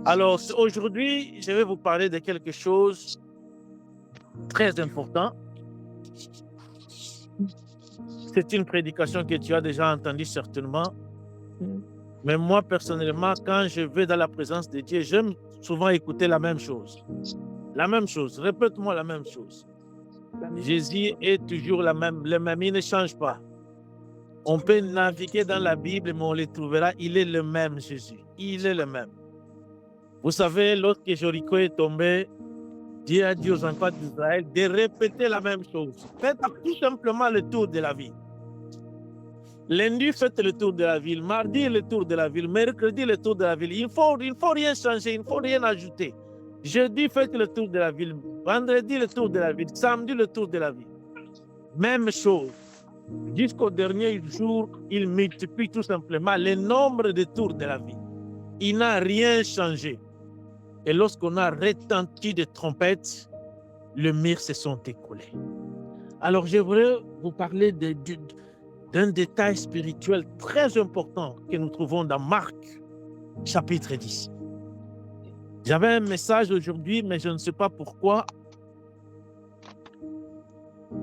Alors, aujourd'hui, je vais vous parler de quelque chose de très important. C'est une prédication que tu as déjà entendue certainement. Mais moi, personnellement, quand je vais dans la présence de Dieu, j'aime souvent écouter la même chose. La même chose. Répète-moi la même chose. Jésus est toujours le même, il ne change pas. On peut naviguer dans la Bible, mais on le trouvera, il est le même Jésus. Il est le même. Vous savez, lorsque Jéricho est tombé, Dieu a dit aux enfants d'Israël de répéter la même chose. Faites tout simplement le tour de la ville. Lundi, faites le tour de la ville. Mardi, le tour de la ville. Mercredi, le tour de la ville. Il ne faut rien changer, il ne faut rien ajouter. Jeudi, faites le tour de la ville. Vendredi, le tour de la ville. Samedi, le tour de la ville. Même chose. Jusqu'au dernier jour, il multiplie tout simplement le nombre de tours de la ville. Il n'a rien changé. Et lorsqu'on a retenti des trompettes, les murs se sont écoulés. Alors, je voudrais vous parler d'un détail spirituel très important que nous trouvons dans Marc, chapitre 10. J'avais un message aujourd'hui, mais je ne sais pas pourquoi.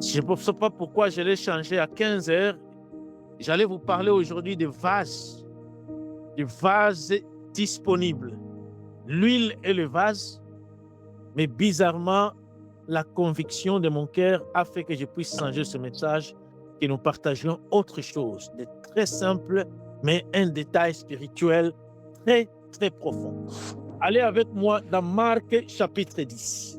Je ne sais pas pourquoi je l'ai changé à 15 heures. J'allais vous parler aujourd'hui des vases disponibles. L'huile et le vase, mais bizarrement, la conviction de mon cœur a fait que je puisse changer ce message, que nous partagions autre chose, de très simple, mais un détail spirituel très, très profond. Allez avec moi dans Marc chapitre 10.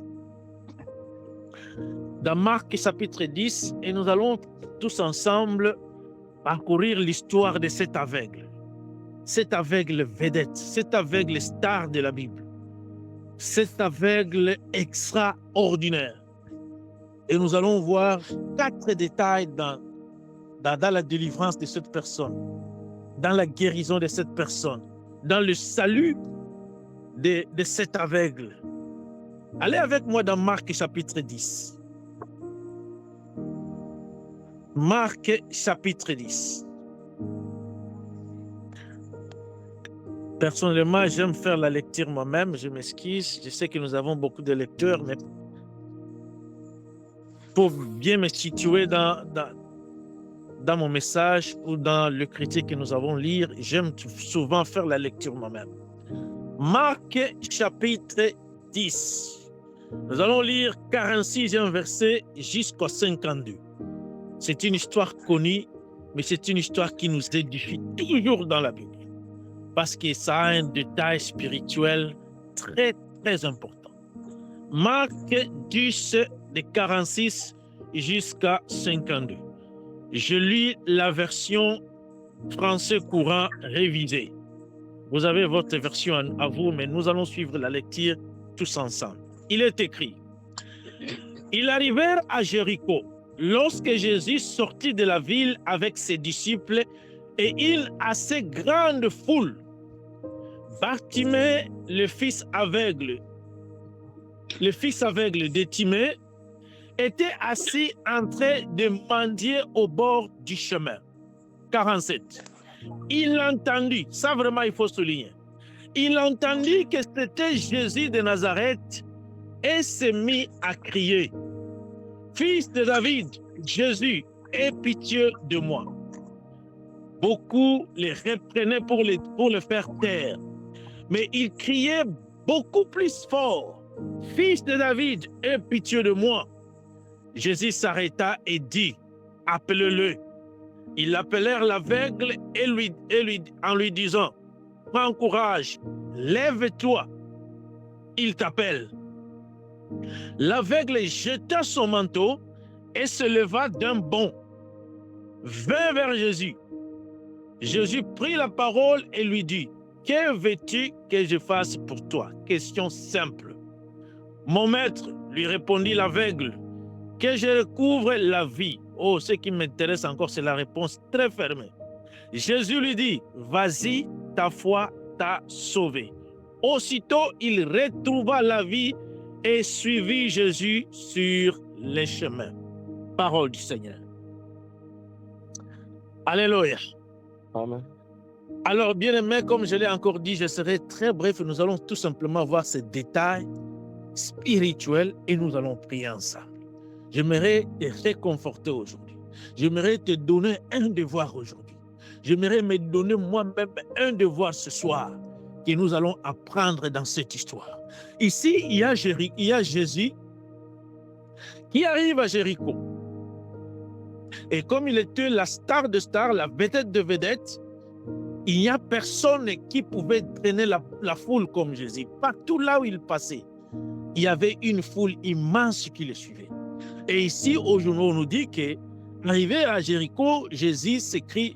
Dans Marc chapitre 10, et nous allons tous ensemble parcourir l'histoire de cet aveugle vedette, cet aveugle star de la Bible, cet aveugle extraordinaire. Et nous allons voir 4 détails dans la délivrance de cette personne, dans la guérison de cette personne, dans le salut de cet aveugle. Allez avec moi dans Marc chapitre 10. Marc chapitre 10. Personnellement, j'aime faire la lecture moi-même, je m'excuse. Je sais que nous avons beaucoup de lecteurs, mais pour bien me situer dans mon message ou dans le critique que nous avons lire, j'aime souvent faire la lecture moi-même. Marc chapitre 10. Nous allons lire 46e verset jusqu'au 52. C'est une histoire connue, mais c'est une histoire qui nous édifie toujours dans la Bible, parce que ça a un détail spirituel très, très important. Marc 10, de 46 jusqu'à 52. Je lis la version français courant révisée. Vous avez votre version à vous, mais nous allons suivre la lecture tous ensemble. Il est écrit: Ils arrivèrent à Jéricho lorsque Jésus sortit de la ville avec ses disciples et une assez grande foule. Bartimée, le fils aveugle de Timée, était assis en train de mendier au bord du chemin. 47. Il entendit, ça vraiment il faut souligner, il entendit que c'était Jésus de Nazareth et s'est mis à crier: Fils de David, Jésus, aie pitié de moi. Beaucoup les reprenaient pour le faire taire, mais il criait beaucoup plus fort: Fils de David, aie pitié de moi. Jésus s'arrêta et dit: Appelez-le. Ils appelèrent l'aveugle en lui disant: Prends courage, lève-toi, il t'appelle. L'aveugle jeta son manteau et se leva d'un bond, vint vers Jésus. Jésus prit la parole et lui dit: Que veux-tu que je fasse pour toi? Question simple. Mon maître, lui répondit l'aveugle, que je recouvre la vie. Oh, ce qui m'intéresse encore, c'est la réponse très fermée. Jésus lui dit: Vas-y, ta foi t'a sauvé. Aussitôt, il retrouva la vie et suivit Jésus sur les chemins. Parole du Seigneur. Alléluia. Amen. Alors, bien aimé, comme je l'ai encore dit, je serai très bref. Nous allons tout simplement voir ces détails spirituels et nous allons prier ensemble. J'aimerais te réconforter aujourd'hui. J'aimerais te donner un devoir aujourd'hui. J'aimerais me donner moi-même un devoir ce soir que nous allons apprendre dans cette histoire. Ici, il y a Jésus qui arrive à Jéricho. Et comme il était la star de stars, la vedette de vedettes, il n'y a personne qui pouvait traîner la foule comme Jésus. Partout là où il passait, il y avait une foule immense qui le suivait. Et ici, aujourd'hui, on nous dit qu'arrivé à Jéricho, Jésus sortit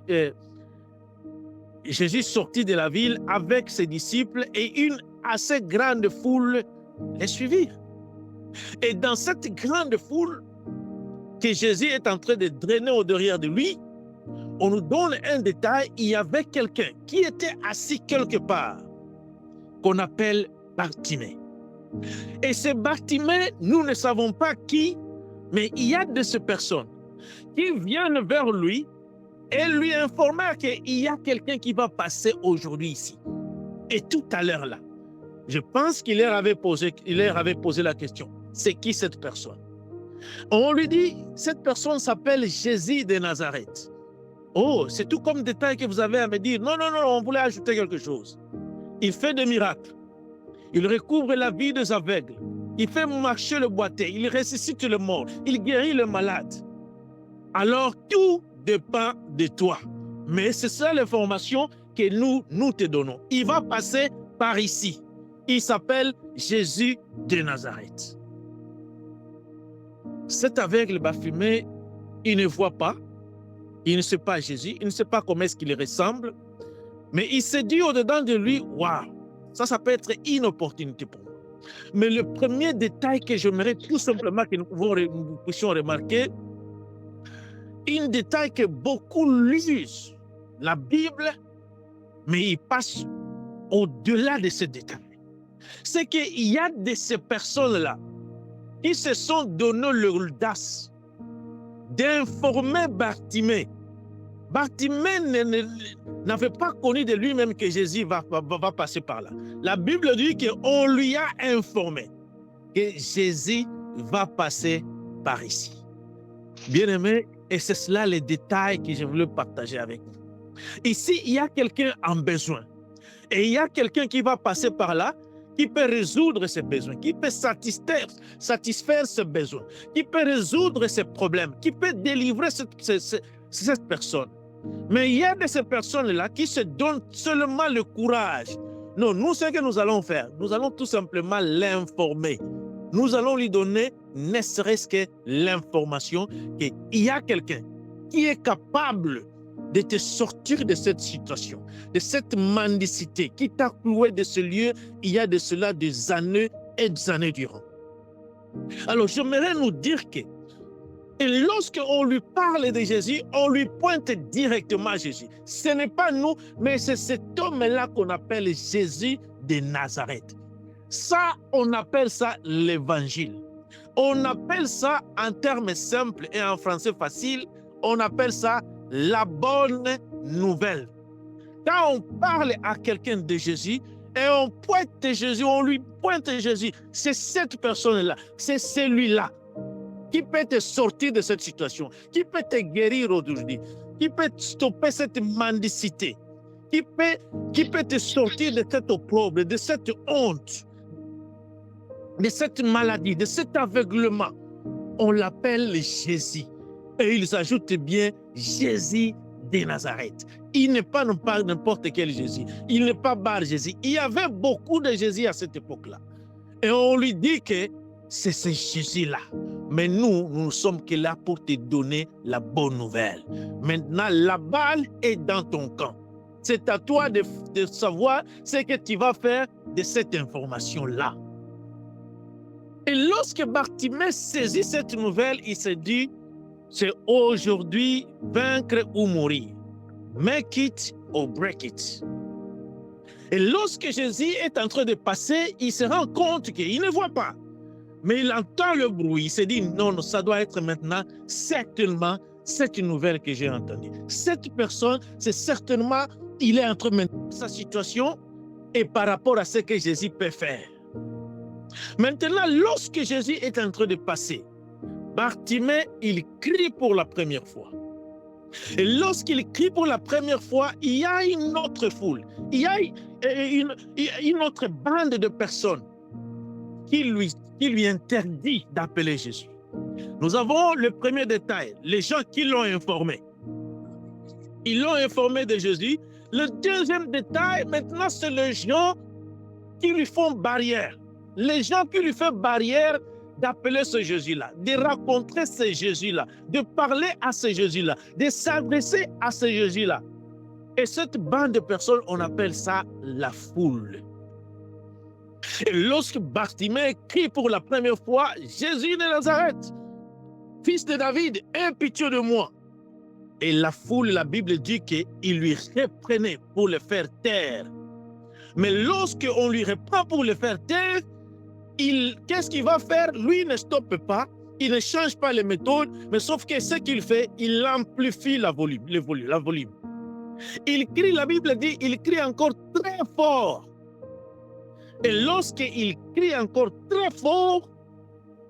de la ville avec ses disciples et une assez grande foule les suivit. Et dans cette grande foule que Jésus est en train de drainer au derrière de lui, on nous donne un détail, il y avait quelqu'un qui était assis quelque part, qu'on appelle Bartimée. Et ce Bartimée, nous ne savons pas qui, mais il y a de ces personnes qui viennent vers lui et lui informer qu'il y a quelqu'un qui va passer aujourd'hui ici. Et tout à l'heure là, je pense qu'il leur avait posé la question, c'est qui cette personne? On lui dit, cette personne s'appelle Jésus de Nazareth. Oh, c'est tout comme détail que vous avez à me dire. Non, non, non, on voulait ajouter quelque chose. Il fait des miracles. Il recouvre la vie des aveugles. Il fait marcher le boiteux. Il ressuscite le mort. Il guérit le malade. Alors, tout dépend de toi. Mais c'est ça l'information que nous te donnons. Il va passer par ici. Il s'appelle Jésus de Nazareth. Cet aveugle Bartimée, il ne voit pas. Il ne sait pas Jésus. Il ne sait pas comment est-ce qu'il ressemble. Mais il s'est dit au-dedans de lui, waouh, ça peut être une opportunité pour moi. Mais le premier détail que j'aimerais tout simplement que nous puissions remarquer, un détail que beaucoup lisent la Bible, mais ils passent au-delà de ce détail. C'est qu'il y a de ces personnes-là qui se sont donné l'audace d'informer Bartimée. Bartimée n'avait pas connu de lui-même que Jésus va passer par là. La Bible dit qu'on lui a informé que Jésus va passer par ici. Bien-aimé, et c'est cela les détails que je voulais partager avec vous. Ici, il y a quelqu'un en besoin. Et il y a quelqu'un qui va passer par là, qui peut résoudre ses besoins, qui peut satisfaire ses besoins, qui peut résoudre ses problèmes, qui peut délivrer cette personne. Mais il y a de ces personnes-là qui se donnent seulement le courage. Non, nous, ce que nous allons faire, nous allons tout simplement l'informer. Nous allons lui donner, ne serait-ce que l'information qu'il y a quelqu'un qui est capable de te sortir de cette situation, de cette mendicité qui t'a cloué de ce lieu il y a de cela des années et des années durant. Alors, j'aimerais nous dire que et lorsqu'on lui parle de Jésus, on lui pointe directement à Jésus. Ce n'est pas nous, mais c'est cet homme-là qu'on appelle Jésus de Nazareth. Ça, on appelle ça l'évangile. On appelle ça, en termes simples et en français facile, on appelle ça la bonne nouvelle. Quand on parle à quelqu'un de Jésus et on pointe Jésus, on lui pointe Jésus, c'est cette personne-là, c'est celui-là qui peut te sortir de cette situation, qui peut te guérir aujourd'hui, qui peut stopper cette mendicité, qui peut te sortir de cet opprobre, de cette honte, de cette maladie, de cet aveuglement. On l'appelle Jésus. Et il s'ajoute bien Jésus de Nazareth. Il n'est pas n'importe quel Jésus. Il n'est pas Bar Jésus. Il y avait beaucoup de Jésus à cette époque-là. Et on lui dit que c'est ce Jésus-là. Mais nous ne sommes que là pour te donner la bonne nouvelle. Maintenant, la balle est dans ton camp. C'est à toi de savoir ce que tu vas faire de cette information-là. Et lorsque Bartimée saisit cette nouvelle, il se dit, c'est aujourd'hui vaincre ou mourir. Make it or break it. Et lorsque Jésus est en train de passer, il se rend compte qu'il ne voit pas. Mais il entend le bruit, il se dit non, ça doit être maintenant certainement cette nouvelle que j'ai entendue. Cette personne, c'est certainement il est en train de mettre sa situation et par rapport à ce que Jésus peut faire. Maintenant, lorsque Jésus est en train de passer, Bartimée, il crie pour la première fois. Et lorsqu'il crie pour la première fois, il y a une autre foule, il y a une autre bande de personnes qui lui interdit d'appeler Jésus. Nous avons le premier détail, les gens qui l'ont informé. Ils l'ont informé de Jésus. Le deuxième détail, maintenant, c'est les gens qui lui font barrière. Les gens qui lui font barrière d'appeler ce Jésus-là, de rencontrer ce Jésus-là, de parler à ce Jésus-là, de s'adresser à ce Jésus-là. Et cette bande de personnes, on appelle ça la foule. Et lorsque Bartimée crie pour la première fois, Jésus de Nazareth, fils de David, aie pitié de moi. Et la foule, la Bible dit qu'il lui reprenait pour le faire taire. Mais lorsqu'on lui reprend pour le faire taire, qu'est-ce qu'il va faire? Lui ne stoppe pas, il ne change pas les méthodes, mais sauf que ce qu'il fait, il amplifie la volume. Il crie, la Bible dit, il crie encore très fort. Et lorsqu'il crie encore très fort,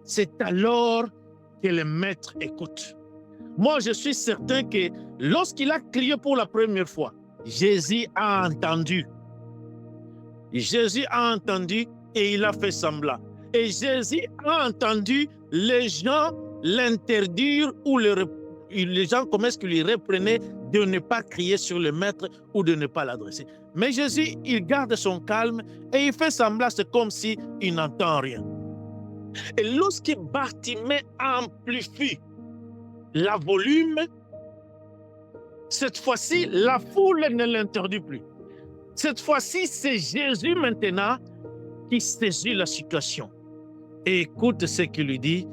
c'est alors que le maître écoute. Moi, je suis certain que lorsqu'il a crié pour la première fois, Jésus a entendu. Jésus a entendu et il a fait semblant. Et Jésus a entendu les gens l'interdire ou les gens, comment est-ce qu'ils lui reprenaient de ne pas crier sur le maître ou de ne pas l'adresser. Mais Jésus, il garde son calme et il fait semblant, c'est comme s'il n'entend rien. Et lorsque Bartimée amplifie la volume, cette fois-ci, la foule ne l'interdit plus. Cette fois-ci, c'est Jésus maintenant qui saisit la situation. Et écoute ce qu'il lui dit.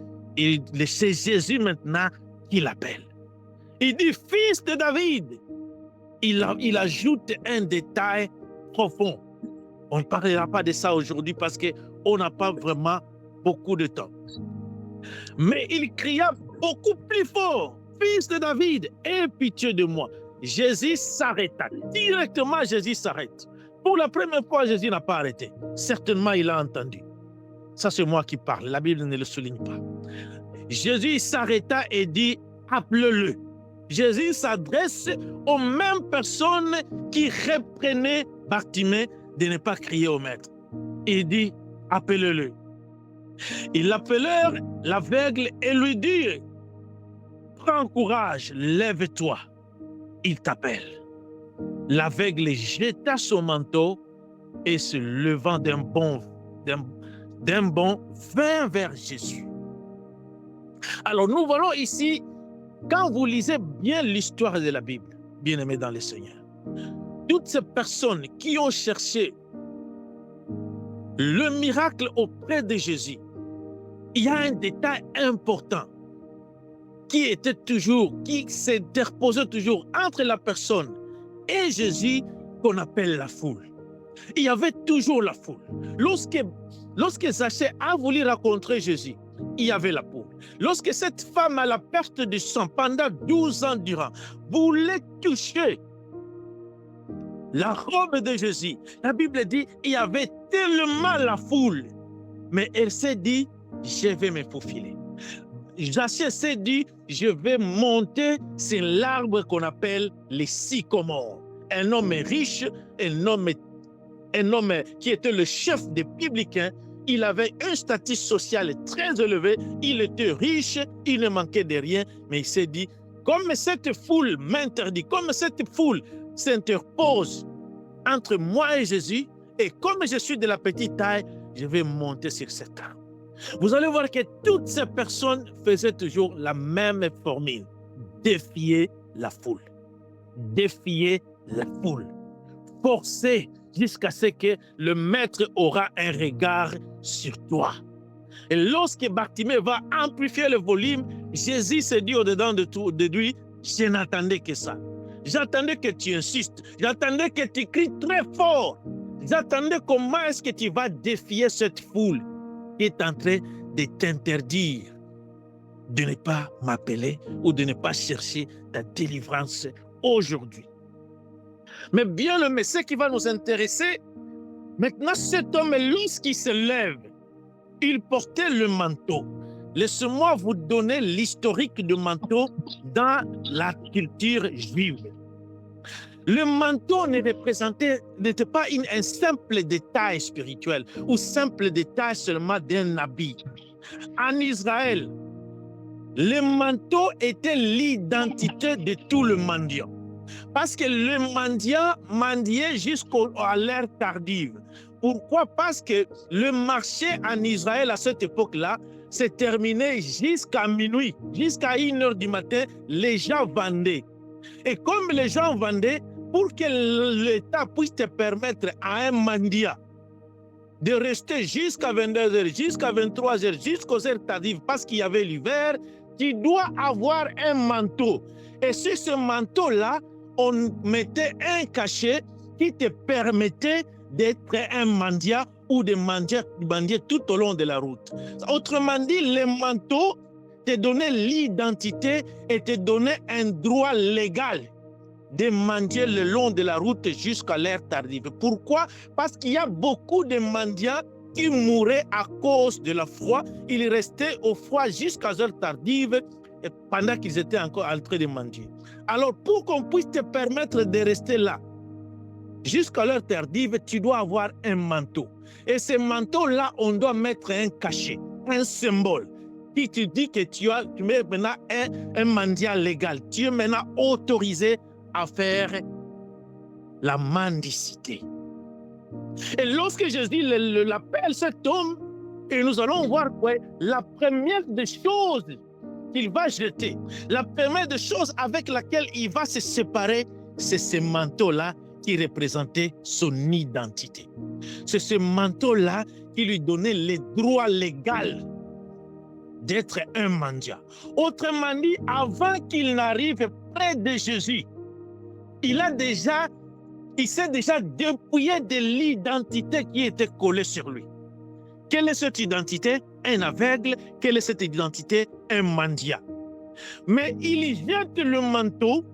C'est Jésus maintenant qui l'appelle. Il dit, fils de David. Il ajoute un détail profond. On ne parlera pas de ça aujourd'hui parce qu'on n'a pas vraiment beaucoup de temps. Mais il cria beaucoup plus fort, fils de David, aie pitié de moi. Jésus s'arrêta. Directement, Jésus s'arrête. Pour la première fois, Jésus n'a pas arrêté. Certainement, il a entendu. Ça, c'est moi qui parle. La Bible ne le souligne pas. Jésus s'arrêta et dit, appelle-le. Jésus s'adresse aux mêmes personnes qui reprenaient Bartimée de ne pas crier au maître. Il dit, appelle-le. Ils appelèrent l'aveugle et lui dirent, prends courage, lève-toi, il t'appelle. L'aveugle jeta son manteau et se levant d'un bond vint vers Jésus. Alors nous voyons ici, quand vous lisez bien l'histoire de la Bible, bien-aimés dans le Seigneur, toutes ces personnes qui ont cherché le miracle auprès de Jésus, il y a un détail important qui s'interposait toujours entre la personne et Jésus qu'on appelle la foule. Il y avait toujours la foule. Lorsque Zachée a voulu rencontrer Jésus, il y avait la foule. Lorsque cette femme à la perte de sang pendant 12 ans durant voulait toucher la robe de Jésus, la Bible dit il y avait tellement la foule, mais elle s'est dit je vais me faufiler. Zachée s'est dit je vais monter sur l'arbre qu'on appelle les sycomores. Un homme riche, un homme qui était le chef des publicains. Il avait un statut social très élevé, il était riche, il ne manquait de rien, mais il s'est dit, comme cette foule m'interdit, comme cette foule s'interpose entre moi et Jésus, et comme je suis de la petite taille, je vais monter sur cet arbre. Vous allez voir que toutes ces personnes faisaient toujours la même formule, défier la foule. Défier la foule. Forcer jusqu'à ce que le maître aura un regard sur toi. Et lorsque Bartimée va amplifier le volume, Jésus se dit au-dedans de lui, je n'attendais que ça. J'attendais que tu insistes. J'attendais que tu cries très fort. J'attendais comment est-ce que tu vas défier cette foule qui est en train de t'interdire de ne pas m'appeler ou de ne pas chercher ta délivrance aujourd'hui. Mais bien aimé, ce qui va nous intéresser, maintenant cet homme, lorsqu'il se lève, il portait le manteau. Laissez-moi vous donner l'historique du manteau dans la culture juive. Le manteau n'était pas un simple détail spirituel ou simple détail seulement d'un habit. En Israël, le manteau était l'identité de tout le mendiant. Parce que le mendiant mendiait jusqu'à l'ère tardive. Pourquoi? Parce que le marché en Israël à cette époque-là s'est terminé jusqu'à minuit, jusqu'à 1h du matin, les gens vendaient. Et comme les gens vendaient, pour que l'État puisse te permettre à un mendiant de rester jusqu'à 22h, jusqu'à 23h, jusqu'aux heures tardives, parce qu'il y avait l'hiver, tu dois avoir un manteau. Et sur ce manteau-là, on mettait un cachet qui te permettait d'être un mendiant ou de mendier tout au long de la route. Autrement dit, le manteau te donnait l'identité et te donnait un droit légal de mendier le long de la route jusqu'à l'heure tardive. Pourquoi? Parce qu'il y a beaucoup de mendiants qui mouraient à cause de la froid. Ils restaient au froid jusqu'à l'heure tardive pendant qu'ils étaient encore en train de mendier. Alors, pour qu'on puisse te permettre de rester là jusqu'à l'heure tardive, tu dois avoir un manteau. Et ce manteau-là, on doit mettre un cachet, un symbole qui te dit que tu es maintenant un mendiant légal. Tu es maintenant autorisé à faire la mendicité. Et lorsque Jésus l'appelle cet homme, et nous allons voir quoi, la première des choses qu'il va jeter, la première des choses avec laquelle il va se séparer, c'est ce manteau-là qui représentait son identité. C'est ce manteau-là qui lui donnait le droit légal d'être un mendiant. Autrement dit, avant qu'il n'arrive près de Jésus, il s'est déjà dépouillé de l'identité qui était collée sur lui. Quelle est cette identité? Un aveugle. Quelle est cette identité? Un mendiant. Mais il jette le manteau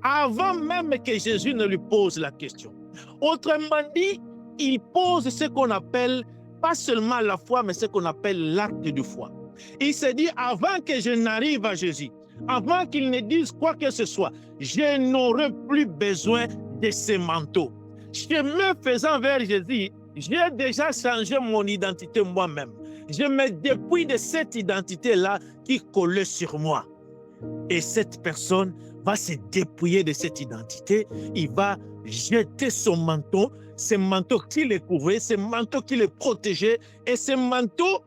avant même que Jésus ne lui pose la question. Autrement dit, il pose ce qu'on appelle, pas seulement la foi, mais ce qu'on appelle l'acte de foi. Il se dit, avant que je n'arrive à Jésus, avant qu'il ne dise quoi que ce soit, je n'aurai plus besoin de ce manteau. Chemin faisant vers Jésus, j'ai déjà changé mon identité moi-même. Je me dépouille de cette identité-là qui collait sur moi. Et cette personne va se dépouiller de cette identité. Il va jeter son manteau, ce manteau qui le couvrait, ce manteau qui le protégeait, et ce manteau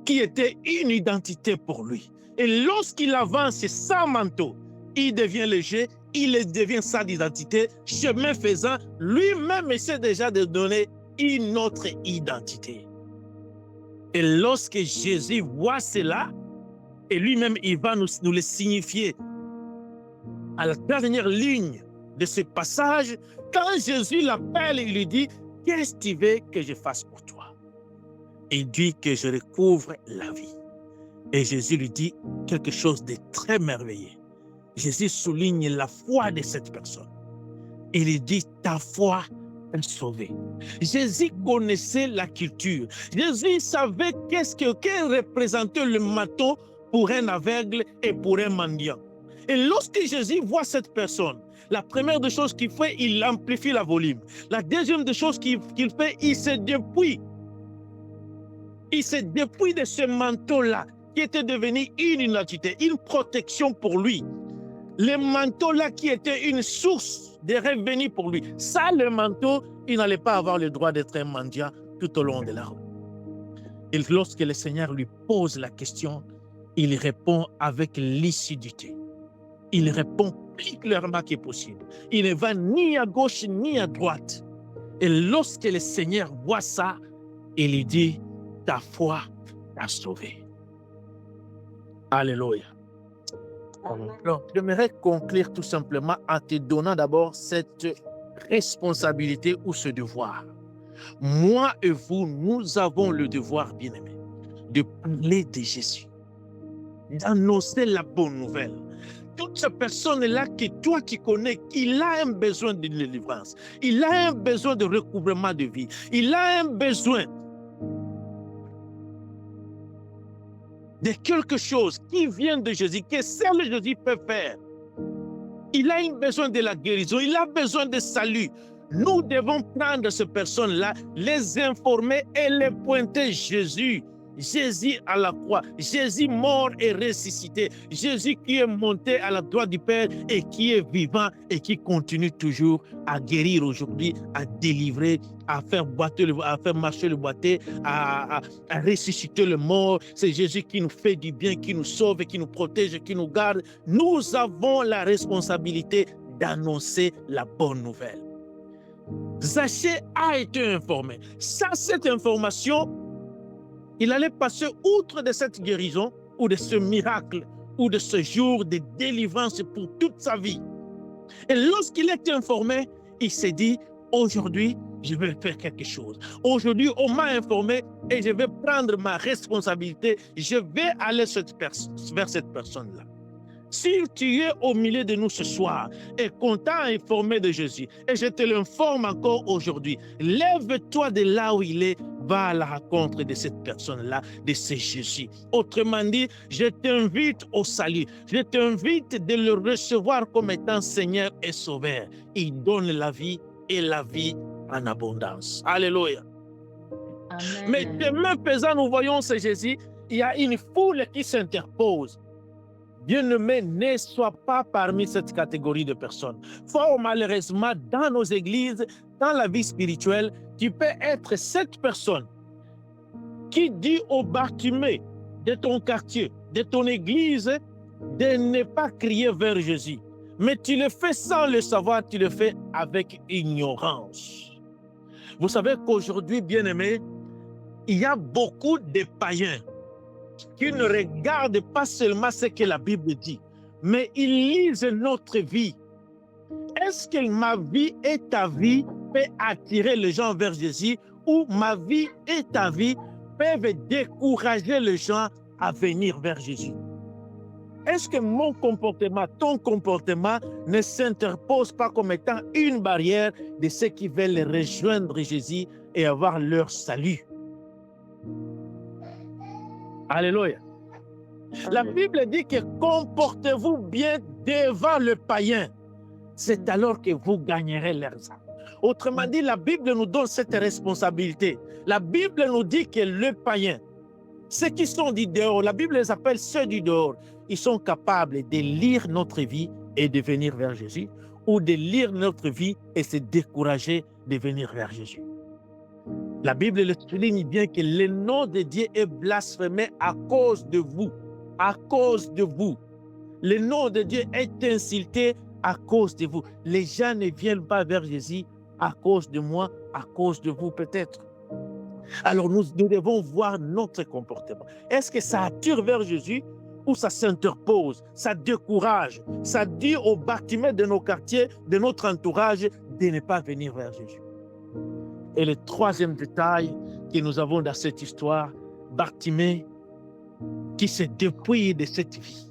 qui était une identité pour lui. Et lorsqu'il avance sans manteau, il devient léger, il devient sans identité. Chemin faisant, lui-même essaie déjà de donner une autre identité. Et lorsque Jésus voit cela, et lui-même, il va nous le signifier à la dernière ligne de ce passage, quand Jésus l'appelle, il lui dit, « Qu'est-ce que tu veux que je fasse pour toi ?» Il dit que je recouvre la vie. Et Jésus lui dit quelque chose de très merveilleux. Jésus souligne la foi de cette personne. Il lui dit, ta foi t'a sauvé. Jésus connaissait la culture. Jésus savait que représentait le manteau pour un aveugle et pour un mendiant. Et lorsque Jésus voit cette personne, la première des choses qu'il fait, il amplifie la volume. La deuxième des choses qu'il fait, il se dépouille. Il se dépouille de ce manteau-là qui était devenu une identité, une protection pour lui. Le manteau-là qui était une source de revenus pour lui. Ça, le manteau, il n'allait pas avoir le droit d'être un mendiant tout au long de la route. Et lorsque le Seigneur lui pose la question, il répond avec lucidité. Il répond plus clairement que possible. Il ne va ni à gauche ni à droite. Et lorsque le Seigneur voit ça, il lui dit, ta foi t'a sauvé. Alléluia. Donc, j'aimerais conclure tout simplement en te donnant d'abord cette responsabilité ou ce devoir. Moi et vous, nous avons le devoir, bien-aimé, de parler de Jésus, d'annoncer la bonne nouvelle. toute cette personne-là que toi tu connais, il a un besoin de délivrance, il a un besoin de recouvrement de vie, il a un besoin de quelque chose qui vient de Jésus, que seul Jésus peut faire. Il a un besoin de la guérison, il a besoin de salut. Nous devons prendre ces personnes-là, les informer et les pointer Jésus. Jésus à la croix, Jésus mort et ressuscité, Jésus qui est monté à la droite du Père et qui est vivant et qui continue toujours à guérir aujourd'hui, à délivrer, à faire marcher le boité, à ressusciter le mort. C'est Jésus qui nous fait du bien, qui nous sauve, qui nous protège, qui nous garde. Nous avons la responsabilité d'annoncer la bonne nouvelle. Zachée a été informé. Cette information, il allait passer outre de cette guérison ou de ce miracle ou de ce jour de délivrance pour toute sa vie. Et lorsqu'il est informé, il s'est dit, aujourd'hui, je vais faire quelque chose. Aujourd'hui, on m'a informé et je vais prendre ma responsabilité. Je vais aller vers cette personne-là. Si tu es au milieu de nous ce soir et qu'on t'a informé de Jésus, et je te l'informe encore aujourd'hui, lève-toi de là où il est, va à la rencontre de cette personne-là, de ce Jésus. Autrement dit, je t'invite au salut. Je t'invite de le recevoir comme étant Seigneur et Sauveur. Il donne la vie et la vie en abondance. Alléluia. Amen. Mais demain pesant, nous voyons ce Jésus, il y a une foule qui s'interpose. Bien-aimé, ne sois pas parmi cette catégorie de personnes. Fort malheureusement, dans nos églises, dans la vie spirituelle, tu peux être cette personne qui dit au Bartimée de ton quartier, de ton église, de ne pas crier vers Jésus. Mais tu le fais sans le savoir, tu le fais avec ignorance. Vous savez qu'aujourd'hui, bien-aimé, il y a beaucoup de païens qui ne regardent pas seulement ce que la Bible dit, mais ils lisent notre vie. Est-ce que ma vie et ta vie peut attirer les gens vers Jésus, ou ma vie et ta vie peuvent décourager les gens à venir vers Jésus? Est-ce que mon comportement, ton comportement ne s'interpose pas comme étant une barrière de ceux qui veulent rejoindre Jésus et avoir leur salut? Alléluia. La Bible dit que comportez-vous bien devant le païen. C'est alors que vous gagnerez leurs âmes. Autrement dit, la Bible nous donne cette responsabilité. La Bible nous dit que le païen, ceux qui sont du dehors, la Bible les appelle ceux du dehors, ils sont capables de lire notre vie et de venir vers Jésus, ou de lire notre vie et se décourager de venir vers Jésus. La Bible le souligne bien que le nom de Dieu est blasphémé à cause de vous. À cause de vous. Le nom de Dieu est insulté à cause de vous. Les gens ne viennent pas vers Jésus à cause de moi, à cause de vous peut-être. Alors nous devons voir notre comportement. Est-ce que ça attire vers Jésus ou ça s'interpose, ça décourage, ça dit aux bâtiments de nos quartiers, de notre entourage, de ne pas venir vers Jésus? Et le troisième détail que nous avons dans cette histoire, Bartimée qui se dépouille de cette vie.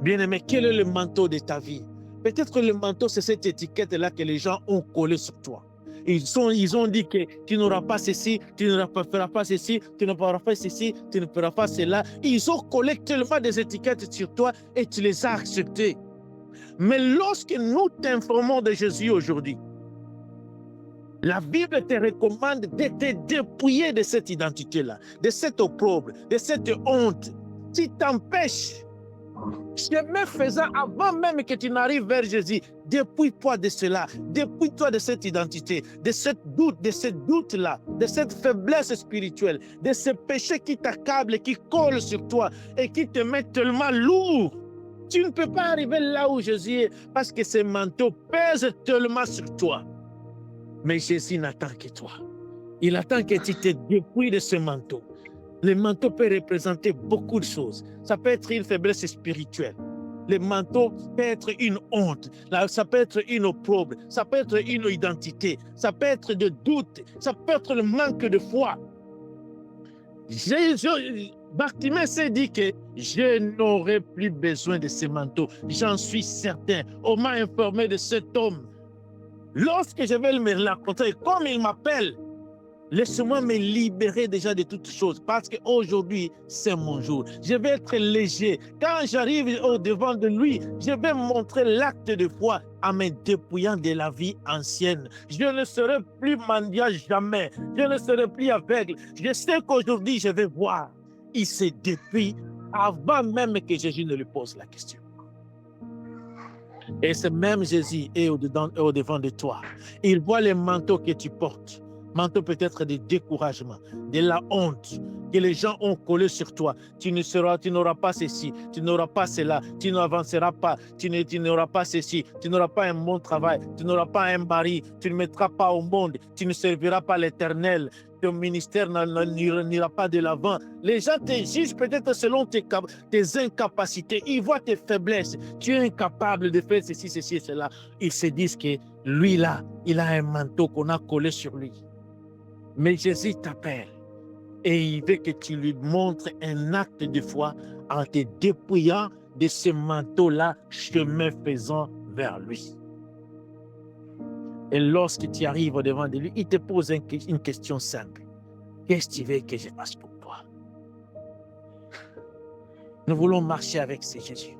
Bien-aimé, quel est le manteau de ta vie? Peut-être que le manteau, c'est cette étiquette-là que les gens ont collée sur toi. Ils ont dit que tu n'auras pas ceci, tu ne feras pas ceci, tu ne feras pas ceci, tu ne feras pas cela. Ils ont collé tellement des étiquettes sur toi et tu les as acceptées. Mais lorsque nous t'informons de Jésus aujourd'hui, la Bible te recommande de te dépouiller de cette identité-là, de cette opprobre, de cette honte. Tu t'empêches. Chemin faisant, avant même que tu n'arrives vers Jésus, dépouille-toi de cela, dépouille-toi de cette identité, de ce doute-là, de cette faiblesse spirituelle, de ce péché qui t'accable, qui colle sur toi et qui te met tellement lourd. Tu ne peux pas arriver là où Jésus est parce que ce manteau pèse tellement sur toi. Mais Jésus n'attend que toi. Il attend que tu te dépouilles de ce manteau. Le manteau peut représenter beaucoup de choses. Ça peut être une faiblesse spirituelle. Le manteau peut être une honte. Ça peut être une opprobre. Ça peut être une identité. Ça peut être de doute. Ça peut être le manque de foi. Bartimée s'est dit que je n'aurai plus besoin de ce manteau. J'en suis certain. On m'a informé de cet homme. Lorsque je vais me rencontrer, comme il m'appelle, laisse-moi me libérer déjà de toutes choses parce qu'aujourd'hui, c'est mon jour. Je vais être léger. Quand j'arrive au-devant de lui, je vais montrer l'acte de foi en me dépouillant de la vie ancienne. Je ne serai plus mendiant jamais. Je ne serai plus aveugle. Je sais qu'aujourd'hui, je vais voir. Il se dépouille avant même que Jésus ne lui pose la question. Et ce même Jésus est au-devant de toi. Il voit les manteaux que tu portes. Manteau peut-être de découragement, de la honte que les gens ont collé sur toi. Tu n'auras pas ceci, tu n'auras pas cela, tu n'avanceras pas, tu n'auras pas ceci, tu n'auras pas un bon travail, tu n'auras pas un mari, tu ne mettras pas au monde, tu ne serviras pas l'Éternel, ton ministère n'ira pas de l'avant. Les gens te jugent peut-être selon tes incapacités, ils voient tes faiblesses, tu es incapable de faire ceci, ceci et cela. Ils se disent que lui là, il a un manteau qu'on a collé sur lui. Mais Jésus t'appelle et il veut que tu lui montres un acte de foi en te dépouillant de ce manteau-là, chemin faisant vers lui. Et lorsque tu arrives au-devant de lui, il te pose une question simple. Qu'est-ce que tu veux que je fasse pour toi? Nous voulons marcher avec ce Jésus.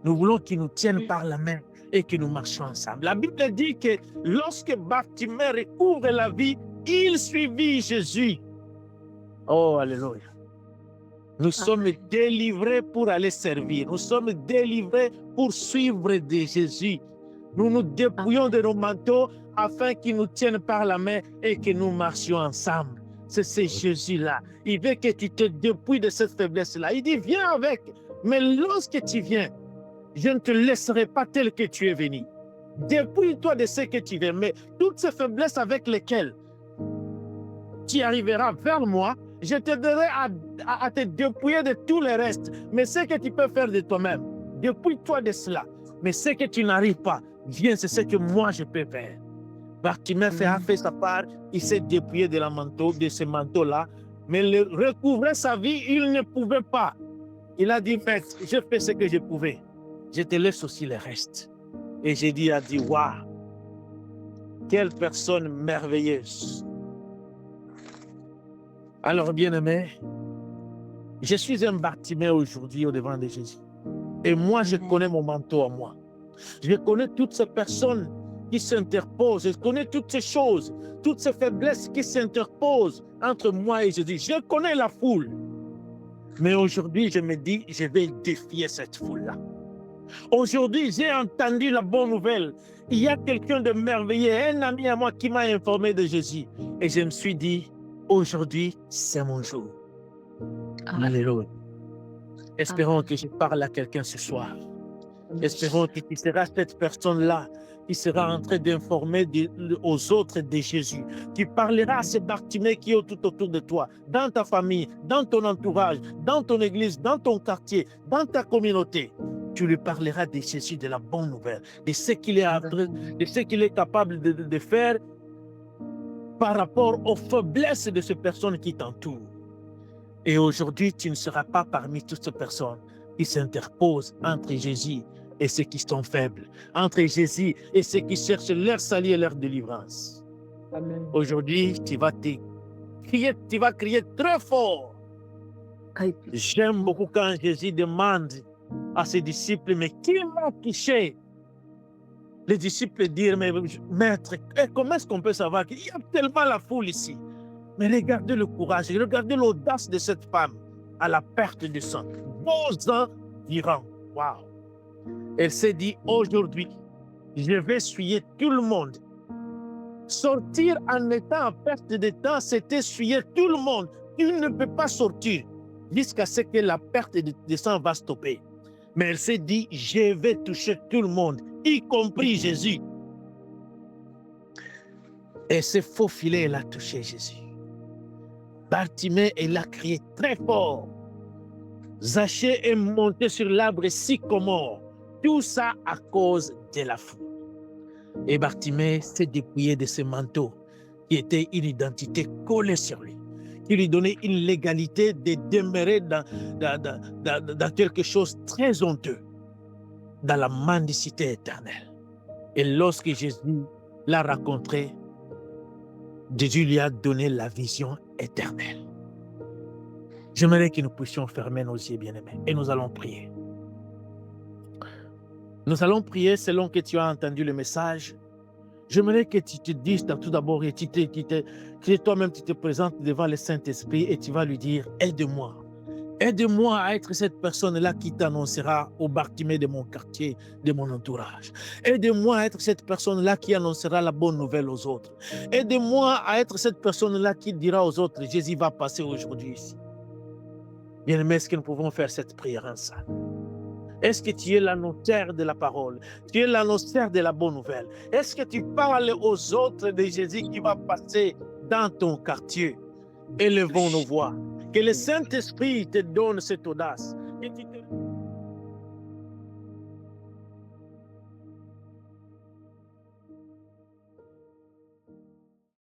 Nous voulons qu'il nous tienne par la main et que nous marchions ensemble. La Bible dit que lorsque Bartimée recouvre la vie, il suivit Jésus. Oh, alléluia. Nous sommes délivrés pour aller servir. Nous sommes délivrés pour suivre de Jésus. Nous nous dépouillons de nos manteaux afin qu'il nous tienne par la main et que nous marchions ensemble. C'est ce Jésus-là. Il veut que tu te dépouilles de cette faiblesse-là. Il dit, viens avec. Mais lorsque tu viens, je ne te laisserai pas tel que tu es venu. Dépouille-toi de ce que tu veux. Mais toutes ces faiblesses avec lesquelles tu arriveras vers moi, je t'aiderai à te dépouiller de tout le reste. Mais ce que tu peux faire de toi-même, dépouille-toi de cela. Mais ce que tu n'arrives pas, viens, c'est ce que moi je peux faire. Bartimée a fait sa part, il s'est dépouillé de ce manteau-là, mais le recouvrer sa vie, il ne pouvait pas. Il a dit, maître, je fais ce que je pouvais. Je te laisse aussi le reste. Et Jésus a dit, waouh, quelle personne merveilleuse. Alors, bien-aimé, je suis un Bartimée aujourd'hui au-devant de Jésus. Et moi, je connais mon manteau à moi. Je connais toutes ces personnes qui s'interposent. Je connais toutes ces choses, toutes ces faiblesses qui s'interposent entre moi et Jésus. Je connais la foule. Mais aujourd'hui, je me dis, je vais défier cette foule-là. Aujourd'hui, j'ai entendu la bonne nouvelle. Il y a quelqu'un de merveilleux, un ami à moi qui m'a informé de Jésus. Et je me suis dit, aujourd'hui, c'est mon jour. Alléluia. Espérons que je parle à quelqu'un ce soir. Espérons que tu seras cette personne-là qui sera en train d'informer aux autres de Jésus. Tu parleras à ces Bartimée qui est tout autour de toi, dans ta famille, dans ton entourage, dans ton église, dans ton quartier, dans ta communauté. Tu lui parleras de Jésus, de la bonne nouvelle, de ce qu'il est capable de faire par rapport aux faiblesses de ces personnes qui t'entourent. Et aujourd'hui, tu ne seras pas parmi toutes ces personnes qui s'interposent entre Jésus et ceux qui sont faibles, entre Jésus et ceux qui cherchent leur salut et leur délivrance. Aujourd'hui, tu vas crier très fort. J'aime beaucoup quand Jésus demande à ses disciples, mais qui m'a touché? Les disciples disent, mais maître, comment est-ce qu'on peut savoir qu'il y a tellement la foule ici? Mais regardez le courage, regardez l'audace de cette femme à la perte de sang. 12 ans durant. Waouh! Elle s'est dit, aujourd'hui, je vais essuyer tout le monde. Sortir en étant en perte de temps, c'est essuyer tout le monde. Tu ne peux pas sortir jusqu'à ce que la perte de sang va stopper. Mais elle s'est dit, je vais toucher tout le monde, y compris Jésus. Et ce faux filet, elle a touché Jésus. Bartimée, elle a crié très fort. Zachée est monté sur l'arbre sycomore. Tout ça à cause de la foule. Et Bartimée s'est dépouillé de ce manteau qui était une identité collée sur lui. qui lui donnait une légalité de demeurer dans quelque chose de très honteux, dans la mendicité éternelle. Et lorsque Jésus l'a rencontré, Jésus lui a donné la vision éternelle. J'aimerais que nous puissions fermer nos yeux, bien-aimés, et nous allons prier. Nous allons prier selon que tu as entendu le message. J'aimerais que tu te dises tout d'abord et que toi-même tu te présentes devant le Saint-Esprit et tu vas lui dire « Aide-moi. Aide-moi à être cette personne-là qui t'annoncera au Bartimée de mon quartier, de mon entourage. Aide-moi à être cette personne-là qui annoncera la bonne nouvelle aux autres. Aide-moi à être cette personne-là qui dira aux autres « Jésus va passer aujourd'hui ici. » Bien-aimés, est-ce que nous pouvons faire cette prière ensemble? Est-ce que tu es l'annonceur de la parole? Tu es l'annonceur de la bonne nouvelle? Est-ce que tu parles aux autres de Jésus qui va passer dans ton quartier? Élevons nos voix. Que le Saint-Esprit te donne cette audace. Que tu te...